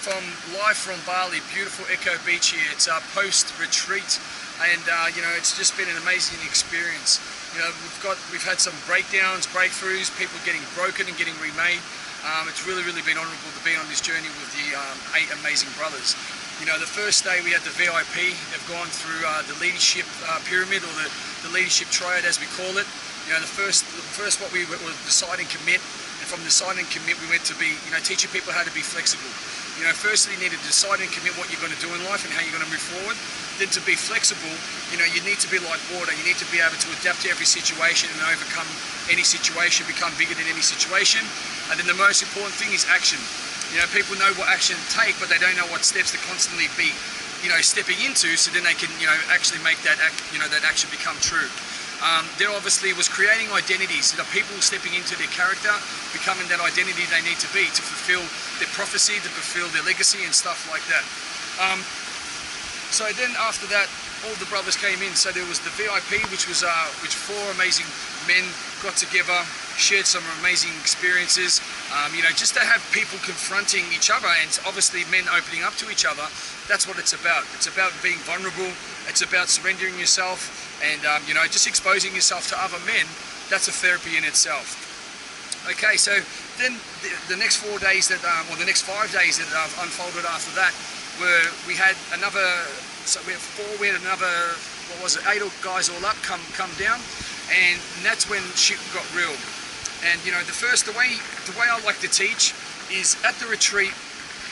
live from Bali, beautiful Echo Beach here. It's our post-retreat, and you know, it's just been an amazing experience. You know, we've had some breakdowns, breakthroughs, people getting broken and getting remade. It's really been honourable to be on this journey with the 8 amazing brothers. You know, the first day we had the VIP. They've gone through the leadership pyramid, or the leadership triad as we call it. You know, the first what we were decide and commit, and from decide and commit we went to be, you know, teaching people how to be flexible. You know, firstly you need to decide and commit what you're going to do in life and how you're going to move forward. Then to be flexible, you know, you need to be like water. You need to be able to adapt to every situation and overcome any situation, become bigger than any situation. And then the most important thing is action. You know, people know what action to take, but they don't know what steps to constantly be, you know, stepping into, so then they can, you know, actually make that that action become true. There obviously was creating identities, you know, people stepping into their character, becoming that identity they need to be to fulfill their prophecy, to fulfill their legacy and stuff like that. So then after that, all the brothers came in. So there was the VIP, which 4 amazing men got together, shared some amazing experiences. You know, just to have people confronting each other, and obviously men opening up to each other. That's what it's about. It's about being vulnerable. It's about surrendering yourself, and you know, just exposing yourself to other men. That's a therapy in itself. Okay, so then the next 4 days that, or the next 5 days that unfolded after that, were we had another. So we had another, what was it, 8 guys all up come down, and that's when shit got real. And you know, the way I like to teach is at the retreat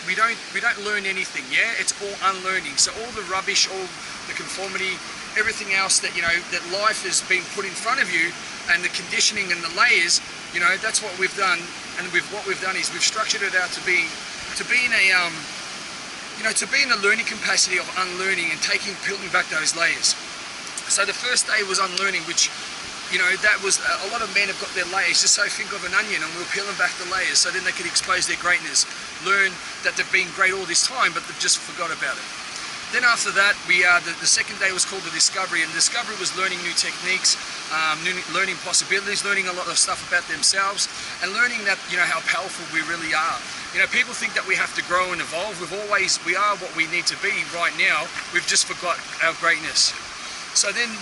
we don't learn anything. Yeah, it's all unlearning. So all the rubbish, all the conformity, everything else that, you know, that life has been put in front of you, and the conditioning and the layers, you know, that's what we've done. And what we've done is we've structured it out to be in a you know, to be in the learning capacity of unlearning and peeling back those layers. So the first day was unlearning, which, you know, that was a lot of men have got their layers. Just so think of an onion, and we'll peel them back the layers, so then they can expose their greatness, learn that they've been great all this time, but they've just forgot about it. Then after that, the second day was called the discovery, and discovery was learning new techniques, learning possibilities, learning a lot of stuff about themselves, and learning that, you know, how powerful we really are. You know, people think that we have to grow and evolve. We are what we need to be right now. We've just forgot our greatness. So then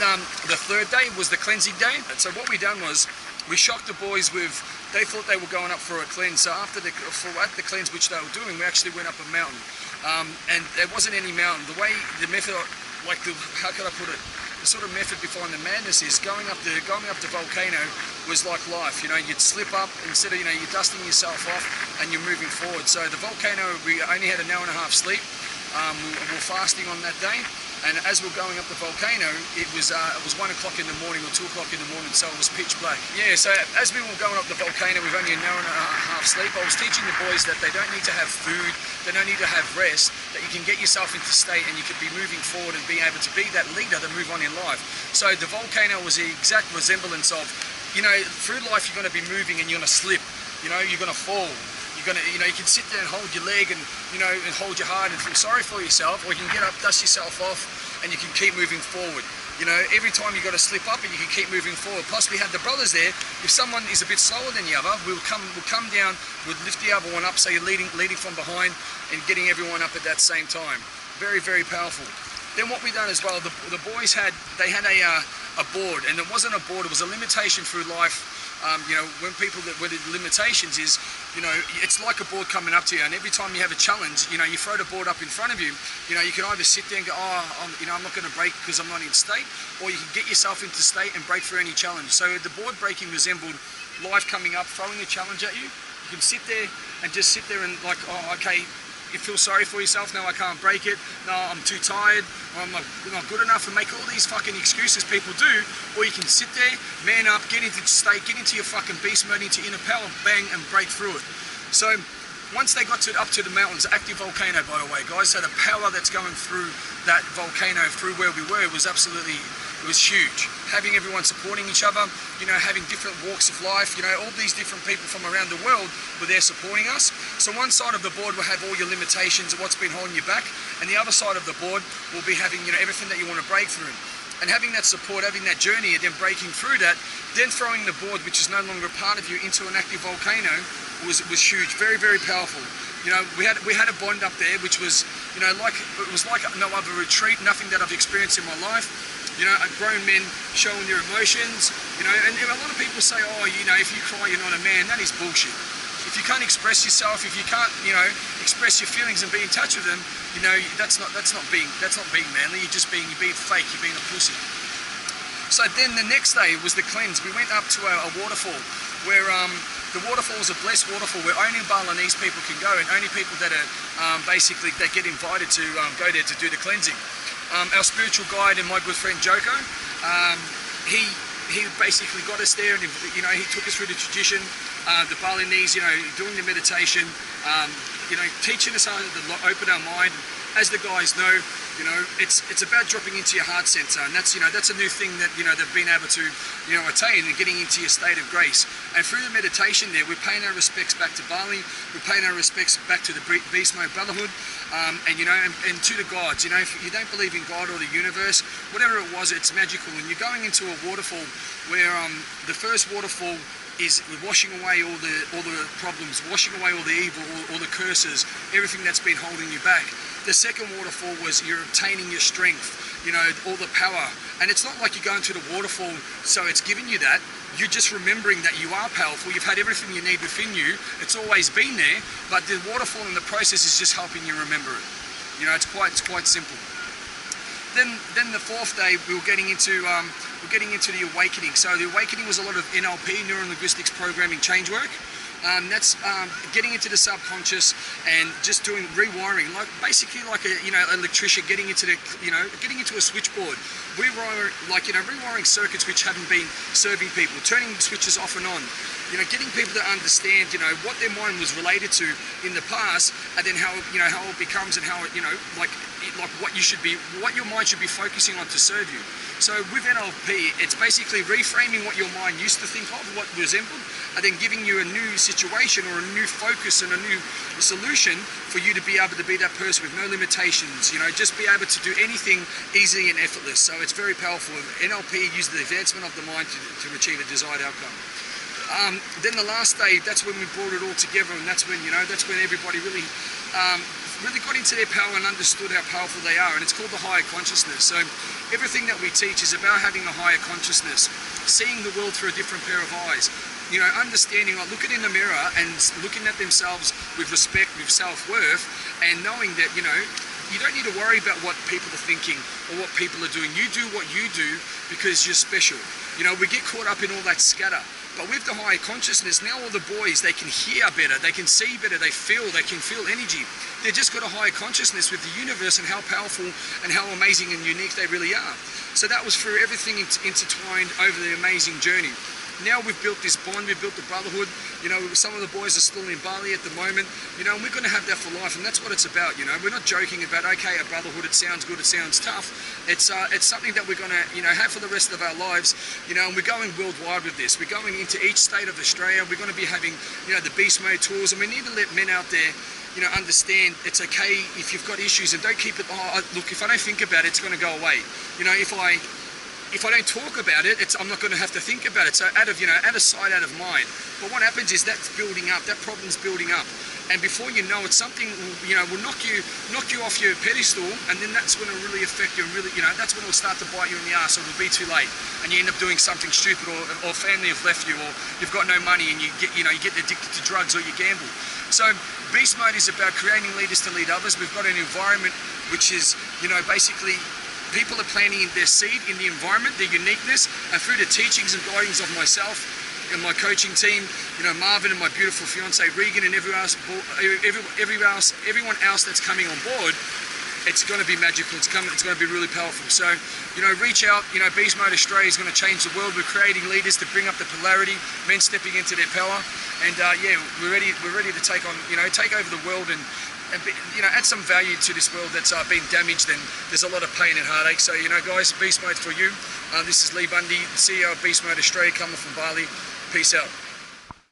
the third day was the cleansing day. So what we done was we shocked the boys with, they thought they were going up for a cleanse. So after the cleanse which they were doing, we actually went up a mountain. And there wasn't any mountain. The method, how could I put it? The sort of method behind the madness is going up the Volcano was like life. You know, you'd slip up, instead of, you know, you're dusting yourself off and you're moving forward. So the Volcano, we only had an hour and a half sleep. We were fasting on that day, and as we were going up the Volcano, it was 1 o'clock in the morning or 2 o'clock in the morning, so it was pitch black. Yeah, so as we were going up the Volcano with only an hour and a half sleep, I was teaching the boys that they don't need to have food, they don't need to have rest, that you can get yourself into state and you can be moving forward and be able to be that leader to move on in life. So the Volcano was the exact resemblance of, you know, through life you're going to be moving and you're going to slip, you know, you're going to fall. You're gonna, you know, you can sit there and hold your leg and, you know, and hold your heart and feel sorry for yourself, or you can get up, dust yourself off, and you can keep moving forward. You know, every time you've got to slip up and you can keep moving forward. Plus we had the brothers there. If someone is a bit slower than the other, we'll come down, we'll lift the other one up, so you're leading from behind and getting everyone up at that same time. Very powerful. Then what we done as well, the boys had a board, and it wasn't a board, it was a limitation through life. You know, when the limitations is, you know, it's like a board coming up to you, and every time you have a challenge, you know, you throw the board up in front of you, you know, you can either sit there and go, oh, I'm not going to break because I'm not in state, or you can get yourself into state and break through any challenge. So the board breaking resembled life coming up, throwing a challenge at you. You can sit there and just sit there and like, oh, okay, you feel sorry for yourself. No, I can't break it. No, I'm too tired. Or I'm not good enough, and make all these fucking excuses people do. Or you can sit there, man up, get into state, get into your fucking beast mode, into inner power, bang, and break through it. So once they got up to the mountains, active volcano, by the way, guys. So the power that's going through that volcano, through where we were, was absolutely, it was huge. Having everyone supporting each other, you know, having different walks of life, you know, all these different people from around the world were there supporting us. So one side of the board will have all your limitations of what's been holding you back, and the other side of the board will be having, you know, everything that you want to break through. And having that support, having that journey, and then breaking through that, then throwing the board, which is no longer a part of you, into an active volcano was huge. Very powerful. You know, we had a bond up there, which was, you know, like it was like no other retreat, nothing that I've experienced in my life. You know, grown men showing their emotions. You know, and a lot of people say, oh, you know, if you cry, you're not a man. That is bullshit. If you can't express yourself, if you can't, you know, express your feelings and be in touch with them, you know, that's not being manly. You're being fake. You're being a pussy. So then the next day was the cleanse. We went up to a waterfall where the waterfall is a blessed waterfall where only Balinese people can go, and only people that are basically that get invited to go there to do the cleansing. Our spiritual guide and my good friend Joko, he basically got us there, and you know, he took us through the tradition, the Balinese, you know, doing the meditation, you know, teaching us how to open our mind. As the guys know, you know, it's about dropping into your heart center, and that's, you know, that's a new thing that, you know, they've been able to, you know, attain, and getting into your state of grace. And through the meditation there, we're paying our respects back to Bali, we're paying our respects back to the Beast Mode Brotherhood, and you know, and to the gods. You know, if you don't believe in God or the universe, whatever it was, it's magical. And you're going into a waterfall where the first waterfall is washing away all the problems, washing away all the evil, all the curses, everything that's been holding you back. The second waterfall was you're obtaining your strength, you know, all the power. And it's not like you're going to the waterfall so it's giving you that. You're just remembering that you are powerful. You've had everything you need within you. It's always been there, but the waterfall in the process is just helping you remember it. You know, it's quite simple. Then the fourth day we were getting into the awakening. So the awakening was a lot of NLP, neuro linguistics programming, change work. That's getting into the subconscious and just doing rewiring, like basically like a, you know, electrician getting into a switchboard, rewiring circuits which haven't been serving people, turning switches off and on, you know, getting people to understand, you know, what their mind was related to in the past, and then how, you know, how it becomes, and how it, you know, like what your mind should be focusing on to serve you. So with NLP, it's basically reframing what your mind used to think of, what resembled, and then giving you a new situation or a new focus and a new solution for you to be able to be that person with no limitations, you know, just be able to do anything easy and effortless. So it's very powerful. NLP uses the advancement of the mind to achieve a desired outcome. Then the last day, that's when we brought it all together, and that's when, you know, that's when everybody really got into their power and understood how powerful they are, and it's called the higher consciousness. So everything that we teach is about having a higher consciousness, seeing the world through a different pair of eyes, you know, understanding, like looking in the mirror and looking at themselves with respect, with self-worth, and knowing that, you know, you don't need to worry about what people are thinking or what people are doing. You do what you do because you're special. You know, we get caught up in all that scatter. But with the higher consciousness, now all the boys, they can hear better, they can see better, they can feel energy. They've just got a higher consciousness with the universe and how powerful and how amazing and unique they really are. So that was through everything intertwined over the amazing journey. Now we've built this bond, we've built the brotherhood. You know, some of the boys are still in Bali at the moment, you know, and we're going to have that for life, and that's what it's about. You know, we're not joking about, okay, a brotherhood, it sounds good, it sounds tough. It's something that we're going to, you know, have for the rest of our lives, you know, and we're going worldwide with this. We're going into each state of Australia. We're going to be having, you know, the Beast Mode tours, and we need to let men out there, you know, understand it's okay if you've got issues, and don't keep it, oh, look, if I don't think about it, it's going to go away. You know, if I don't talk about it, I'm not going to have to think about it. So out of sight, out of mind. But what happens is that's building up, that problem's building up. And before you know it, something, you know, will knock you off your pedestal, and then that's when it'll really affect you, and really, you know, that's when it'll start to bite you in the ass, or it'll be too late. And you end up doing something stupid, or family have left you, or you've got no money, and you get addicted to drugs, or you gamble. So Beast Mode is about creating leaders to lead others. We've got an environment which is, you know, basically, people are planting their seed in the environment, their uniqueness, and through the teachings and guidings of myself and my coaching team, you know, Marvin and my beautiful fiance Regan, and everyone else that's coming on board, it's going to be magical. It's going to be really powerful. So, you know, reach out. You know, Beast Mode Australia is going to change the world. We're creating leaders to bring up the polarity, men stepping into their power, and yeah, we're ready to take on, you know, take over the world and you know, add some value to this world that's been damaged, and there's a lot of pain and heartache. So, you know, guys, Beast Mode for you. This is Leigh Bundy, CEO of Beast Mode Australia, coming from Bali. Peace out.